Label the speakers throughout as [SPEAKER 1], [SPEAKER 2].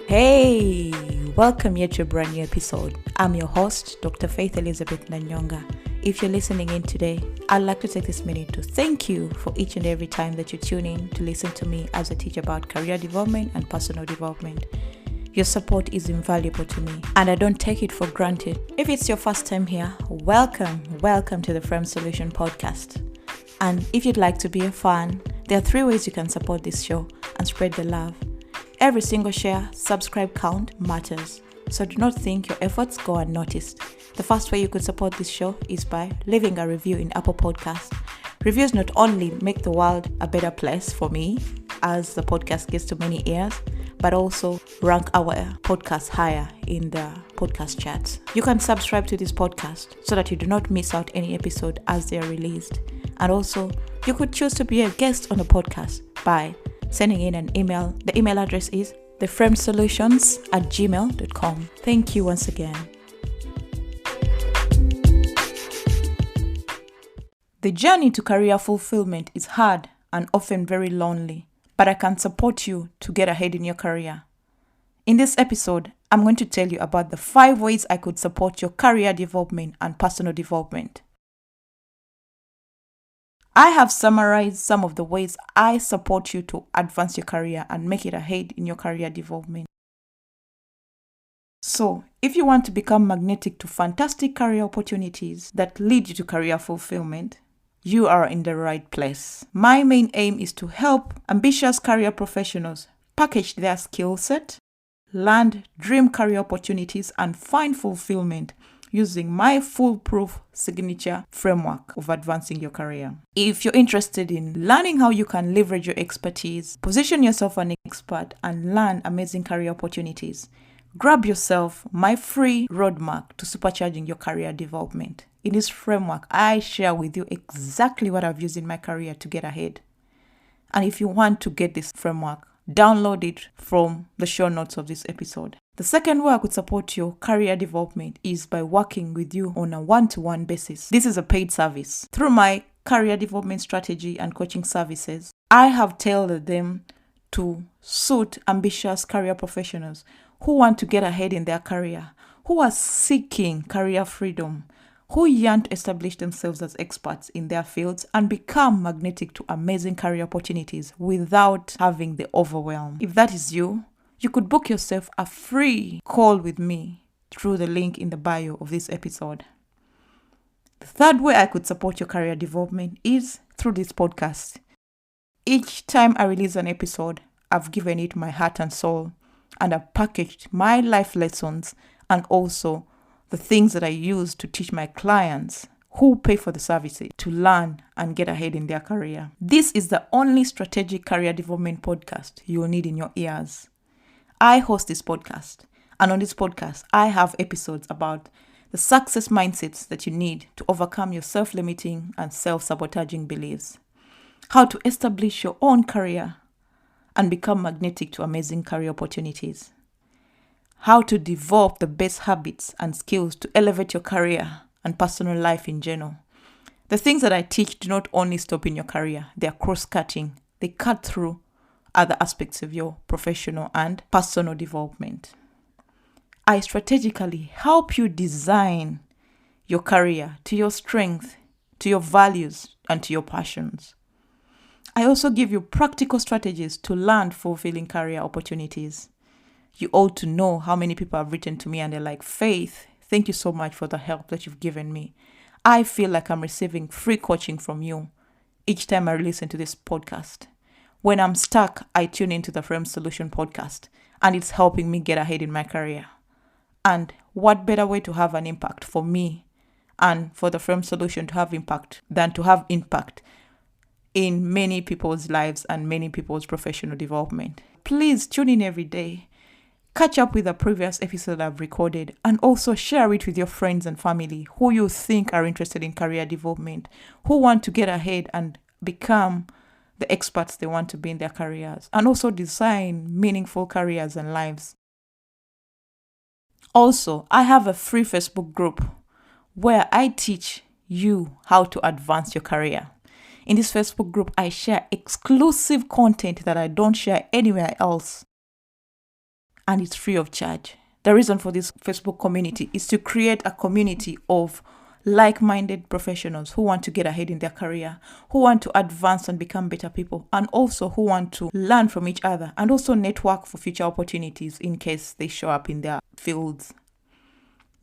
[SPEAKER 1] Hey, welcome here to a brand new episode. I'm your host, Dr. Faith Elizabeth Nanyonga. If you're listening in today, I'd like to take this minute to thank you for each and every time that you tune in to listen to me as I teach about career development and personal development. Your support is invaluable to me, and I don't take it for granted. If it's your first time here, welcome to the Frame Solution podcast. And if you'd like to be a fan, there are 3 ways you can support this show and spread the love. Every single share, subscribe count matters, so do not think your efforts go unnoticed. The first way you could support this show is by leaving a review in Apple Podcasts. Reviews not only make the world a better place for me, as the podcast gets to many ears, but also rank our podcast higher in the podcast charts. You can subscribe to this podcast so that you do not miss out any episode as they are released. And also, you could choose to be a guest on the podcast by sending in an email. The email address is theframesolutions@gmail.com. Thank you once again. The journey to career fulfillment is hard and often very lonely, but I can support you to get ahead in your career. In this episode, I'm going to tell you about the 5 ways I could support your career development and personal development. I have summarized some of the ways I support you to advance your career and make it ahead in your career development. So, if you want to become magnetic to fantastic career opportunities that lead you to career fulfillment, you are in the right place. My main aim is to help ambitious career professionals package their skill set, land dream career opportunities, and find fulfillment using my foolproof signature framework of advancing your career. If you're interested in learning how you can leverage your expertise, position yourself as an expert, and learn amazing career opportunities, grab yourself my free roadmap to supercharging your career development. In this framework, I share with you exactly what I've used in my career to get ahead. And if you want to get this framework, download it from the show notes of this episode. The second way I could support your career development is by working with you on a one-to-one basis. This is a paid service. Through my career development strategy and coaching services, I have tailored them to suit ambitious career professionals who want to get ahead in their career, who are seeking career freedom, who yearn to establish themselves as experts in their fields and become magnetic to amazing career opportunities without having the overwhelm. If that is you, you could book yourself a free call with me through the link in the bio of this episode. The third way I could support your career development is through this podcast. Each time I release an episode, I've given it my heart and soul, and I've packaged my life lessons and also the things that I use to teach my clients who pay for the services to learn and get ahead in their career. This is the only strategic career development podcast you will need in your ears. I host this podcast, and on this podcast, I have episodes about the success mindsets that you need to overcome your self-limiting and self-sabotaging beliefs, how to establish your own career and become magnetic to amazing career opportunities, how to develop the best habits and skills to elevate your career and personal life in general. The things that I teach do not only stop in your career, they are cross-cutting. They cut through other aspects of your professional and personal development. I strategically help you design your career to your strength, to your values, and to your passions. I also give you practical strategies to land fulfilling career opportunities. You ought to know how many people have written to me and they're like, Faith, thank you so much for the help that you've given me. I feel like I'm receiving free coaching from you each time I listen to this podcast. When I'm stuck, I tune into the Frame Solution podcast, and it's helping me get ahead in my career. And what better way to have an impact for me and for the Frame Solution to have impact than to have impact in many people's lives and many people's professional development. Please tune in every day. Catch up with the previous episode I've recorded and also share it with your friends and family who you think are interested in career development, who want to get ahead and become the experts they want to be in their careers, and also design meaningful careers and lives. Also, I have a free Facebook group where I teach you how to advance your career. In this Facebook group, I share exclusive content that I don't share anywhere else. and it's free of charge. The reason for this Facebook community is to create a community of like-minded professionals who want to get ahead in their career, who want to advance and become better people, and also who want to learn from each other and also network for future opportunities in case they show up in their fields.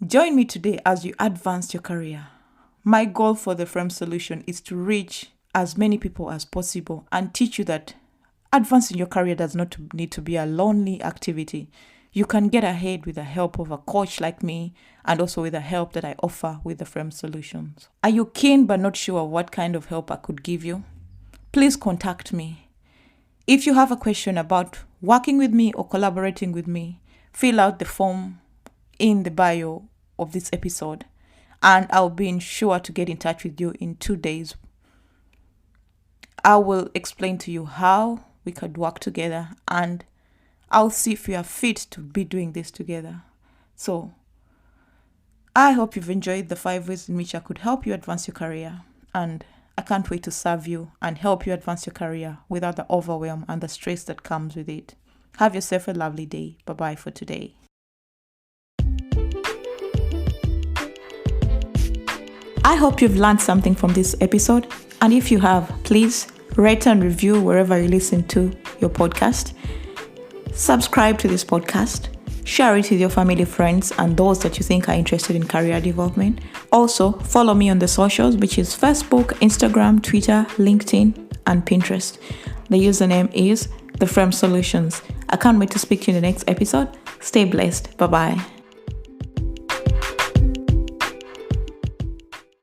[SPEAKER 1] Join me today as you advance your career. My goal for the Frame Solution is to reach as many people as possible and teach you that advancing your career does not need to be a lonely activity. You can get ahead with the help of a coach like me and also with the help that I offer with the Frame Solutions. Are you keen but not sure what kind of help I could give you? Please contact me. If you have a question about working with me or collaborating with me, fill out the form in the bio of this episode and I'll be sure to get in touch with you in 2 days. I will explain to you how we could work together and I'll see if you are fit to be doing this together. So, I hope you've enjoyed the 5 ways in which I could help you advance your career. And I can't wait to serve you and help you advance your career without the overwhelm and the stress that comes with it. Have yourself a lovely day. Bye-bye for today. I hope you've learned something from this episode. And if you have, please rate and review wherever you listen to your podcast. Subscribe to this podcast, share it with your family, friends, and those that you think are interested in career development. Also, follow me on the socials, which is Facebook, Instagram, Twitter, LinkedIn, and Pinterest. The username is The Frame Solutions. I can't wait to speak to you in the next episode. Stay blessed. Bye-bye.